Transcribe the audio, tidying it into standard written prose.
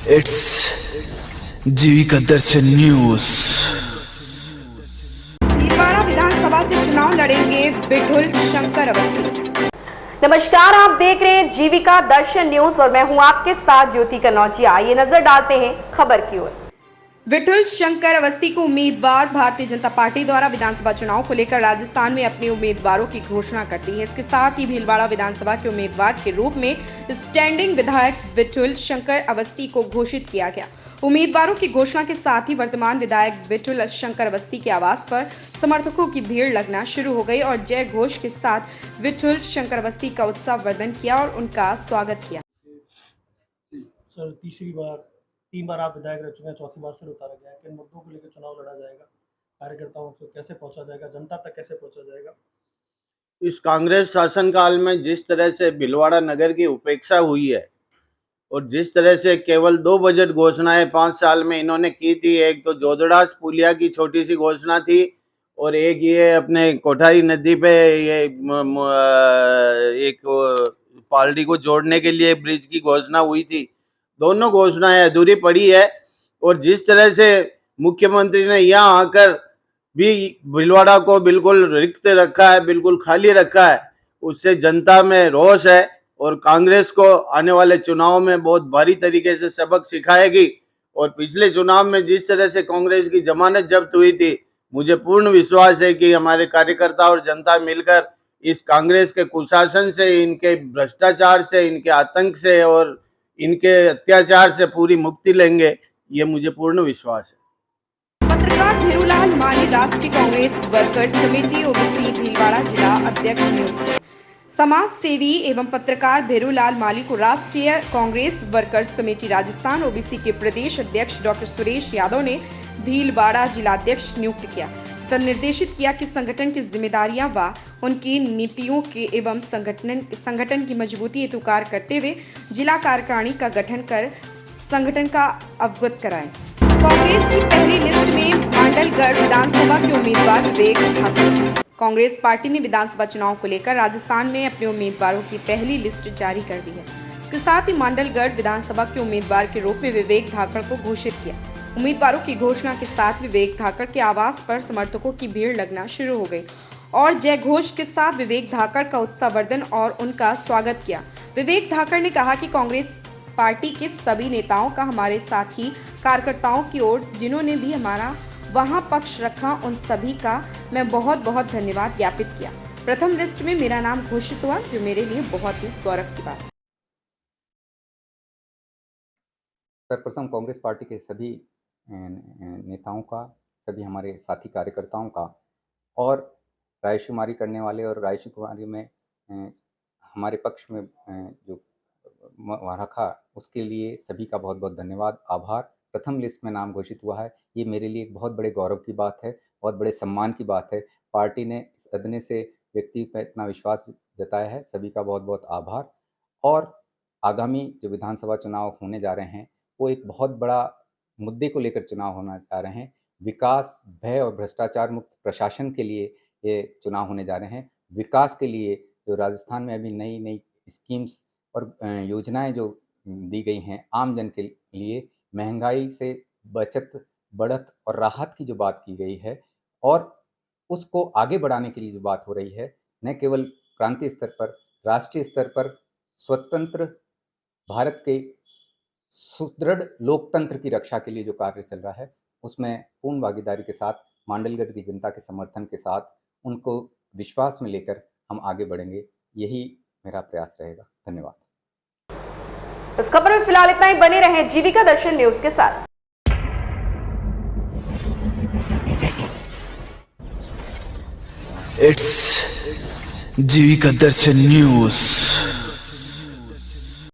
It's Jeevika Darshan news. Bhilwara विधानसभा से चुनाव लड़ेंगे विठुल शंकर अवस्थी। नमस्कार, आप देख रहे हैं जीविका दर्शन न्यूज और मैं हूं आपके साथ ज्योति कनौजिया। आइए नजर डालते हैं खबर की ओर। विठुल शंकर अवस्थी को उम्मीदवार भारतीय जनता पार्टी द्वारा विधानसभा चुनाव को लेकर राजस्थान में अपने उम्मीदवारों की घोषणा कर दी है। इसके साथ ही भीलवाड़ा विधानसभा के उम्मीदवार के रूप में स्टैंडिंग विधायक विठुल शंकर अवस्थी को घोषित किया गया। उम्मीदवारों की घोषणा के साथ ही वर्तमान विधायक विठुल शंकर अवस्थी के आवास पर समर्थकों की भीड़ लगना शुरू हो गई और जय घोष के साथ विठुल शंकर अवस्थी का उत्साह वर्धन किया और उनका स्वागत किया। सर, तीन बार आप विधायक रह चुके हैं, चौथी बार फिर उतारा गया है। किन मुद्दों को लेकर चुनाव लड़ा जाएगा, कार्यकर्ताओं को कैसे पहुंचा जाएगा, जनता तक कैसे पहुंचा जाएगा? इस कांग्रेस शासनकाल में जिस तरह से भीलवाड़ा नगर की उपेक्षा हुई है और जिस तरह से केवल 2 बजट घोषणाएं 5 साल में इन्होंने की थी, एक तो जोदड़ास पुलिया की छोटी सी घोषणा थी और एक ये अपने कोठारी नदी पे ये एक पालड़ी को जोड़ने के लिए ब्रिज की घोषणा हुई थी। दोनों घोषणाएं अधूरी पड़ी है और जिस तरह से मुख्यमंत्री ने यहाँ आकर भी भीलवाड़ा को बिल्कुल रिक्त रखा है, बिल्कुल खाली रखा है, उससे जनता में रोष है और कांग्रेस को आने वाले चुनाव में बहुत भारी तरीके से सबक सिखाएगी। और पिछले चुनाव में जिस तरह से कांग्रेस की जमानत जब्त हुई थी, मुझे पूर्ण विश्वास है कि हमारे कार्यकर्ता और जनता मिलकर इस कांग्रेस के कुशासन से, इनके भ्रष्टाचार से, इनके आतंक से और इनके अत्याचार से पूरी मुक्ति लेंगे, ये मुझे पूर्ण विश्वास है। पत्रकार भीरूलाल माली राष्ट्रीय Congress workers committee OBC Bhilwara जिला अध्यक्ष नियुक्त। समाज सेवी एवं पत्रकार भीरूलाल माली को राष्ट्रीय Congress workers committee Rajasthan OBC के प्रदेश अध्यक्ष डॉक्टर सुरेश यादव ने भीलवाड़ा जिलाध्यक्ष नियुक्त किया। तो निर्देशित किया कि संगठन की जिम्मेदारियां व उनकी नीतियों के एवं संगठन की मजबूती हेतु कार्य करते हुए जिला कार्यकारिणी का गठन कर संगठन का अवगत कराएं। कांग्रेस की पहली लिस्ट में मांडलगढ़ विधानसभा के उम्मीदवार विवेक ठाकुर। कांग्रेस पार्टी ने विधानसभा चुनाव को लेकर राजस्थान में अपने उम्मीदवारों की पहली लिस्ट जारी कर दी है। इसके साथ ही मांडलगढ़ विधानसभा के उम्मीदवार के रूप में विवेक धाकड़ को घोषित किया। उम्मीदवारों की घोषणा के साथ विवेक धाकड़ के आवास पर समर्थकों की भीड़ लगना शुरू हो गई और जय घोष के साथ विवेक धाकड़ का उत्साहवर्धन और उनका स्वागत किया। विवेक धाकड़ ने कहा कि कांग्रेस पार्टी के सभी नेताओं का हमारे साथी कार्यकर्ताओं की ओर जिन्होंने भी हमारा वहां पक्ष रखा, उन सभी का मैं बहुत बहुत धन्यवाद ज्ञापित किया। प्रथम लिस्ट में मेरा नाम घोषित हुआ, जो मेरे लिए बहुत ही गौरव की बात है। सर्वप्रथम कांग्रेस पार्टी के सभी नेताओं का, सभी हमारे साथी कार्यकर्ताओं का और रायशुमारी करने वाले और रायशुमारी में हमारे पक्ष में जो रखा, उसके लिए सभी का बहुत बहुत धन्यवाद, आभार। प्रथम लिस्ट में नाम घोषित हुआ है, ये मेरे लिए एक बहुत बड़े गौरव की बात है, बहुत बड़े सम्मान की बात है। पार्टी ने इस अदने से व्यक्ति पर इतना विश्वास जताया है, सभी का बहुत बहुत आभार। और आगामी जो विधानसभा चुनाव होने जा रहे हैं, वो एक बहुत बड़ा मुद्दे को लेकर चुनाव होना जा रहे हैं। विकास, भय और भ्रष्टाचार मुक्त प्रशासन के लिए ये चुनाव होने जा रहे हैं। विकास के लिए जो राजस्थान में अभी नई नई स्कीम्स और योजनाएं जो दी गई हैं आम जन के लिए, महंगाई से बचत, बढ़त और राहत की जो बात की गई है और उसको आगे बढ़ाने के लिए जो बात हो रही है, न केवल प्रांतीय स्तर पर, राष्ट्रीय स्तर पर स्वतंत्र भारत के सुदृढ़ लोकतंत्र की रक्षा के लिए जो कार्य चल रहा है, उसमें पूर्ण भागीदारी के साथ, मांडलगढ़ की जनता के समर्थन के साथ, उनको विश्वास में लेकर हम आगे बढ़ेंगे। यही मेरा प्रयास रहेगा। धन्यवाद। इस खबर में फिलहाल इतना ही। बने रहें जीविका दर्शन न्यूज के साथ। It's Jeevika Darshan news.